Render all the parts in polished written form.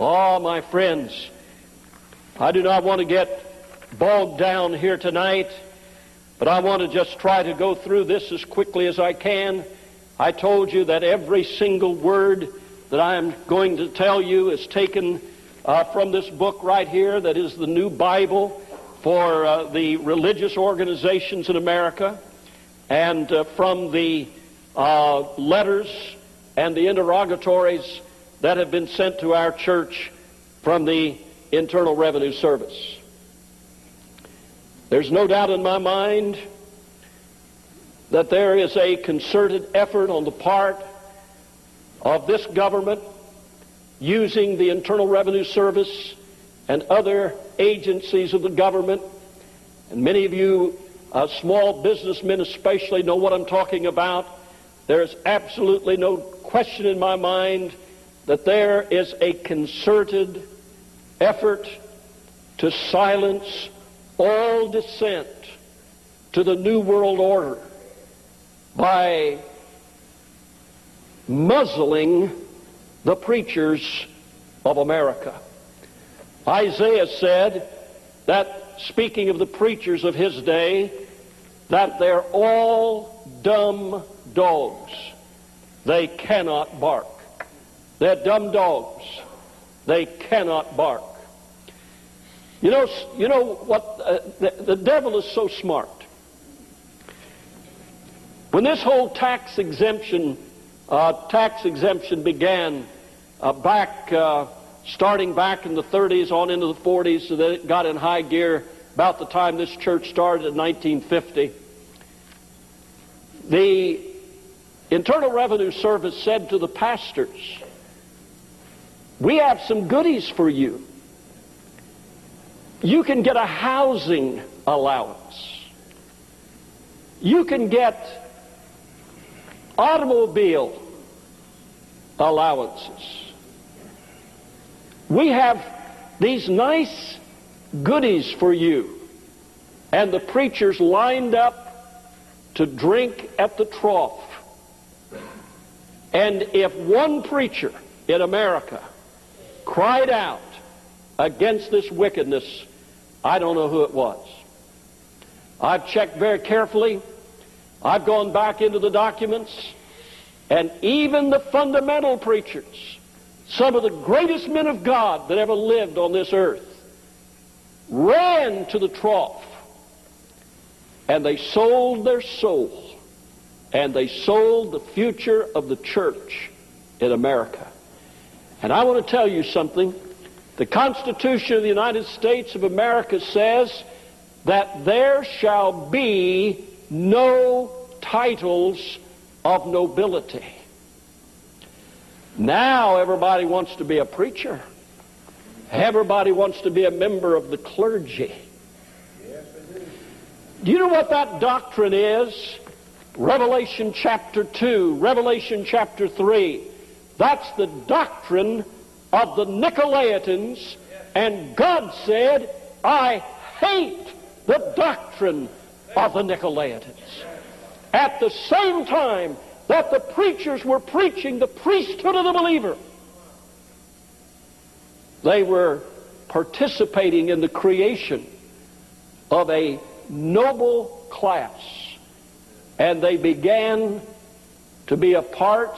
Oh, my friends, I do not want to get bogged down here tonight, but I want to just try to go through this as quickly as I can. I told you that every single word that I am going to tell you is taken from this book right here, that is the New Bible for the religious organizations in America, and from the letters and the interrogatories that have been sent to our church from the Internal Revenue Service. There's no doubt in my mind that there is a concerted effort on the part of this government using the Internal Revenue Service and other agencies of the government. And many of you small businessmen especially know what I'm talking about. There's absolutely no question in my mind that there is a concerted effort to silence all dissent to the New World Order by muzzling the preachers of America. Isaiah said that, speaking of the preachers of his day, that they're all dumb dogs. They cannot bark. They're dumb dogs. They cannot bark. You know what? The devil is so smart. When this whole tax exemption began starting back in the 30s on into the 40s, so that it got in high gear about the time this church started in 1950, the Internal Revenue Service said to the pastors, "We have some goodies for you. You can get a housing allowance. You can get automobile allowances. We have these nice goodies for you." And the preachers lined up to drink at the trough. And if one preacher in America cried out against this wickedness, I don't know who it was. I've checked very carefully. I've gone back into the documents, and even the fundamental preachers, some of the greatest men of God that ever lived on this earth, ran to the trough, and they sold their soul, and they sold the future of the church in America. And I want to tell you something. The Constitution of the United States of America says that there shall be no titles of nobility. Now everybody wants to be a preacher. Everybody wants to be a member of the clergy. Do you know what that doctrine is? Revelation chapter 2, Revelation chapter 3. That's the doctrine of the Nicolaitans, and God said, "I hate the doctrine of the Nicolaitans." At the same time that the preachers were preaching the priesthood of the believer, they were participating in the creation of a noble class, and they began to be a part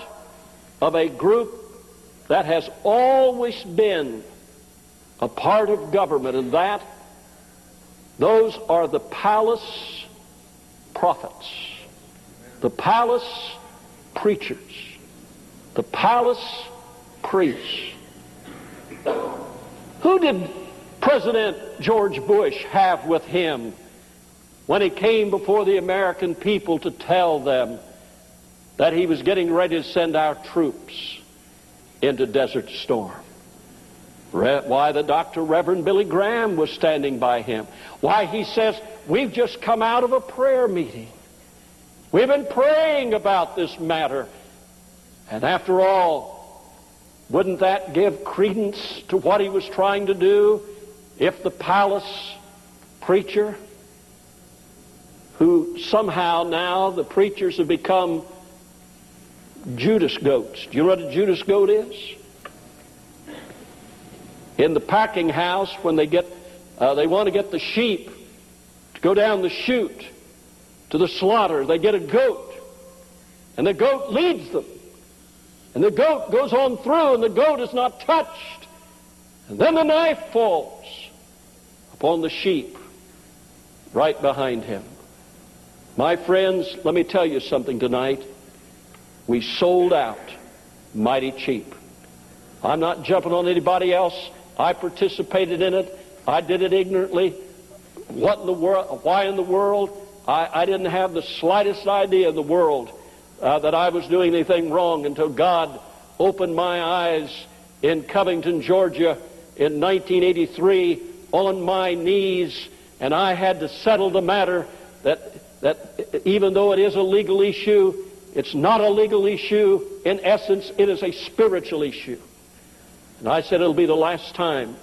of a group that has always been a part of government, and those are the palace prophets, the palace preachers, the palace priests. Who did President George Bush have with him when he came before the American people to tell them that he was getting ready to send our troops into Desert Storm? Why, the Dr. Reverend Billy Graham was standing by him. Why, he says, "We've just come out of a prayer meeting. We've been praying about this matter." And after all, wouldn't that give credence to what he was trying to do if the palace preacher, who somehow now the preachers have become Judas goats. Do you know what a Judas goat is? In the packing house, when they want to get the sheep to go down the chute to the slaughter, they get a goat, and the goat leads them. And the goat goes on through, and the goat is not touched. And then the knife falls upon the sheep right behind him. My friends, let me tell you something tonight. We sold out mighty cheap. I'm not jumping on anybody else. I participated in it. I did it ignorantly. What in the world? Why in the world? I didn't have the slightest idea in the world that I was doing anything wrong until God opened my eyes in Covington, Georgia in 1983 on my knees, and I had to settle the matter that even though it is a legal issue, it's not a legal issue. In essence, it is a spiritual issue. And I said it'll be the last time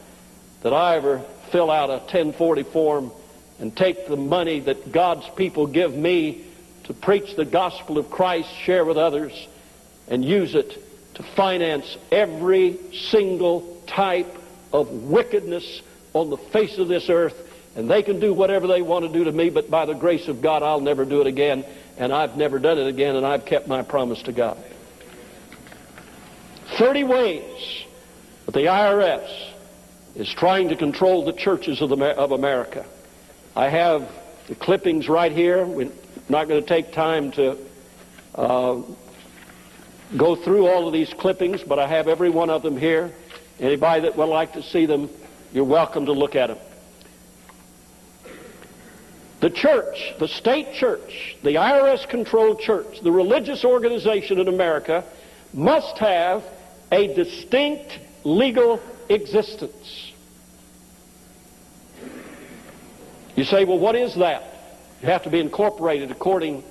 that I ever fill out a 1040 form and take the money that God's people give me to preach the gospel of Christ, share with others, and use it to finance every single type of wickedness on the face of this earth. And they can do whatever they want to do to me, but by the grace of God, I'll never do it again. And I've never done it again, and I've kept my promise to God. 30 ways that the IRS is trying to control the churches of America. I have the clippings right here. We're not going to take time to go through all of these clippings, but I have every one of them here. Anybody that would like to see them, you're welcome to look at them. The church, the state church, the IRS-controlled church, the religious organization in America must have a distinct legal existence. You say, well, what is that? You have to be incorporated according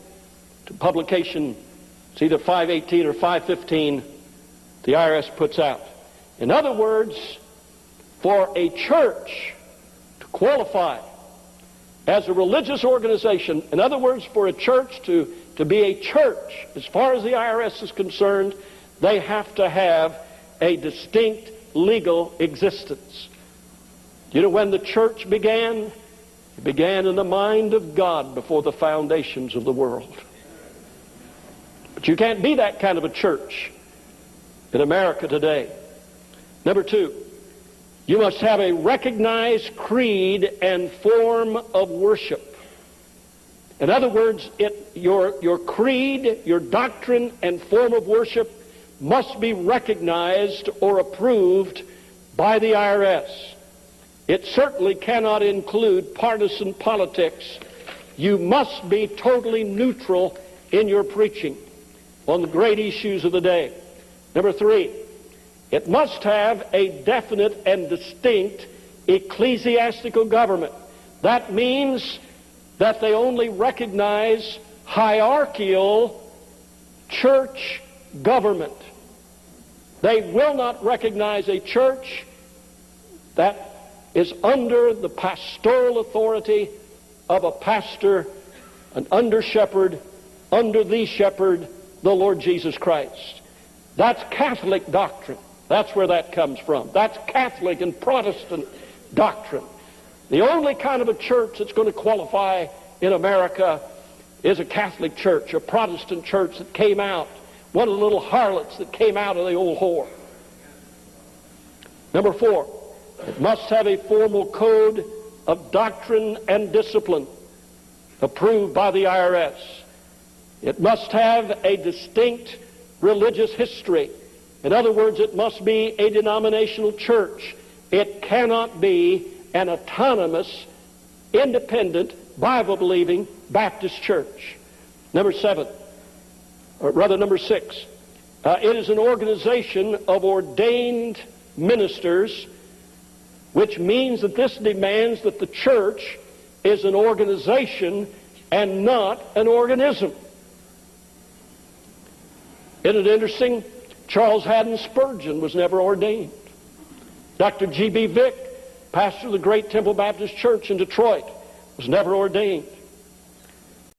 to publication, it's either 518 or 515, the IRS puts out. In other words, for a church to qualify as a religious organization, in other words, for a church to be a church, as far as the IRS is concerned, they have to have a distinct legal existence. You know when the church began? It began in the mind of God before the foundations of the world. But you can't be that kind of a church in America today. Number two, you must have a recognized creed and form of worship. In other words, your creed, your doctrine, and form of worship must be recognized or approved by the IRS. It certainly cannot include partisan politics. You must be totally neutral in your preaching on the great issues of the day. Number three, it must have a definite and distinct ecclesiastical government. That means that they only recognize hierarchical church government. They will not recognize a church that is under the pastoral authority of a pastor, an under-shepherd, under the shepherd, the Lord Jesus Christ. That's Catholic doctrine. That's where that comes from. That's Catholic and Protestant doctrine. The only kind of a church that's going to qualify in America is a Catholic church, a Protestant church that came out, one of the little harlots that came out of the old whore. Number four, it must have a formal code of doctrine and discipline approved by the IRS. It must have a distinct religious history. In other words, it must be a denominational church. It cannot be an autonomous, independent, Bible-believing Baptist church. Number six, it is an organization of ordained ministers, which means that this demands that the church is an organization and not an organism. Isn't it interesting? Charles Haddon Spurgeon was never ordained. Dr. G.B. Vick, pastor of the great Temple Baptist Church in Detroit, was never ordained.